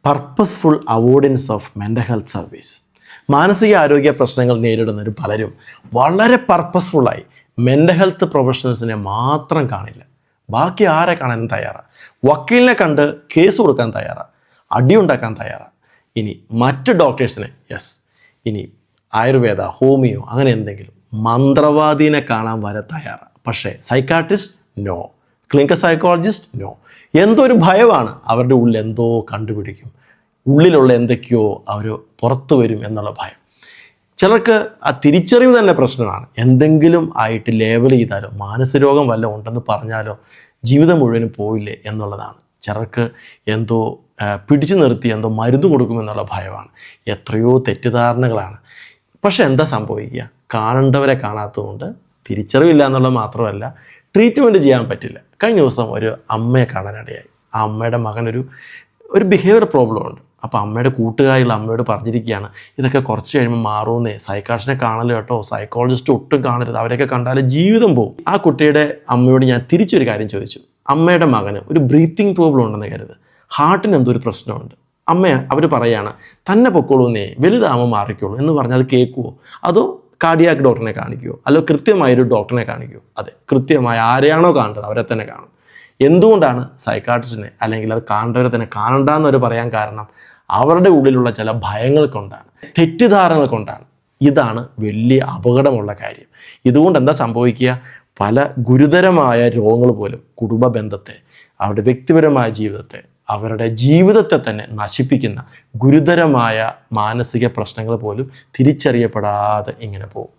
Purposeful avoidance of mental health service. മാനസിക ആരോഗ്യ പ്രശ്നങ്ങൾ നേരിടുന്നവർ പലരും വളരെ പർപ്പസ്ഫുള്ളായി മെൻ്റൽ ഹെൽത്ത് പ്രൊഫഷണൽസിനെ മാത്രം കാണില്ല. ബാക്കി ആരെ കാണാനും തയ്യാറാണ്. വക്കീലിനെ കണ്ട് കേസ് കൊടുക്കാൻ തയ്യാറാണ്, അടിയുണ്ടാക്കാൻ തയ്യാറാണ്. ഇനി മറ്റ് ഡോക്ടേഴ്സിനെ ഇനി ആയുർവേദ, ഹോമിയോ അങ്ങനെ എന്തെങ്കിലും മന്ത്രവാദീനെ കാണാൻ വരെ തയ്യാറാണ്. പക്ഷേ സൈക്കാട്രിസ്റ്റ് നോ, ക്ലിനിക്കൽ സൈക്കോളജിസ്റ്റ് നോ. എന്തോ ഒരു ഭയമാണ്, അവരുടെ ഉള്ളിൽ എന്തോ കണ്ടുപിടിക്കും, ഉള്ളിലുള്ള എന്തൊക്കെയോ അവർ പുറത്തു വരും എന്നുള്ള ഭയം. ചിലർക്ക് ആ തിരിച്ചറിവ് തന്നെ പ്രശ്നമാണ്. എന്തെങ്കിലും ആയിട്ട് ലേബൽ ചെയ്താലോ, മാനസിക രോഗം വല്ലതും ഉണ്ടെന്ന് പറഞ്ഞാലോ ജീവിതം മുഴുവനും പോയില്ലേ എന്നുള്ളതാണ്. ചിലർക്ക് എന്തോ പിടിച്ചു നിർത്തി എന്തോ മരുന്ന് കൊടുക്കുമെന്നുള്ള ഭയമാണ്. എത്രയോ തെറ്റിദ്ധാരണകളാണ്. പക്ഷെ എന്താ സംഭവിക്കുക? കാണേണ്ടവരെ കാണാത്തതുകൊണ്ട് തിരിച്ചറിവില്ല എന്നുള്ളത് മാത്രമല്ല, ട്രീറ്റ്മെൻറ്റ് ചെയ്യാൻ പറ്റില്ല. കഴിഞ്ഞ ദിവസം ഒരു അമ്മയെ കാണാനിടയായി. ആ അമ്മയുടെ മകനൊരു ബിഹേവിയർ പ്രോബ്ലം ഉണ്ട്. അപ്പോൾ അമ്മയുടെ കൂട്ടുകാരികൾ അമ്മയോട് പറഞ്ഞിരിക്കുകയാണ്, ഇതൊക്കെ കുറച്ച് കഴിയുമ്പോൾ മാറുമെന്നേ, സൈക്കാട്രിസ്റ്റിനെ കാണല് കേട്ടോ, സൈക്കോളജിസ്റ്റ് ഒട്ടും കാണരുത്, അവരെയൊക്കെ കണ്ടാൽ ജീവിതം പോകും. ആ കുട്ടിയുടെ അമ്മയോട് ഞാൻ തിരിച്ചൊരു കാര്യം ചോദിച്ചു. അമ്മയുടെ മകന് ഒരു ബ്രീത്തിങ് പ്രോബ്ലം ഉണ്ടെന്ന് കരുത്, ഹാർട്ടിന് എന്തോ ഒരു പ്രശ്നമുണ്ട്. അവർ പറയുകയാണ് തന്നെ പൊക്കോളൂന്നേ, വലുതാകുമ്പോൾ മാറിക്കോളൂ എന്ന് പറഞ്ഞാൽ അത് കേൾക്കുമോ? അതോ കാർഡിയാക് ഡോക്ടറിനെ കാണിക്കുമോ? അല്ലോ കൃത്യമായൊരു ഡോക്ടറിനെ കാണിക്കുമോ? അതെ, കൃത്യമായി ആരെയാണോ കാണേണ്ടത് അവരെ തന്നെ കാണും. എന്തുകൊണ്ടാണ് സൈക്കാട്രിസ്റ്റിനെ അല്ലെങ്കിൽ അത് കാണേണ്ടവരെ തന്നെ കാണണ്ടെന്ന് അവർ പറയാൻ കാരണം? അവരുടെ ഉള്ളിലുള്ള ചില ഭയങ്ങൾ കൊണ്ടാണ്, തെറ്റിദ്ധാരണകൾ കൊണ്ടാണ്. ഇതാണ് വലിയ അപകടമുള്ള കാര്യം. ഇതുകൊണ്ട് എന്താ സംഭവിക്കുക? പല ഗുരുതരമായ രോഗങ്ങൾ പോലും കുടുംബ ബന്ധത്തെ, അവരുടെ വ്യക്തിപരമായ ജീവിതത്തെ, അവരുടെ ജീവിതത്തെ തന്നെ നശിപ്പിക്കുന്ന ഗുരുതരമായ മാനസിക പ്രശ്നങ്ങൾ പോലും തിരിച്ചറിയപ്പെടാതെ ഇങ്ങനെ പോകും.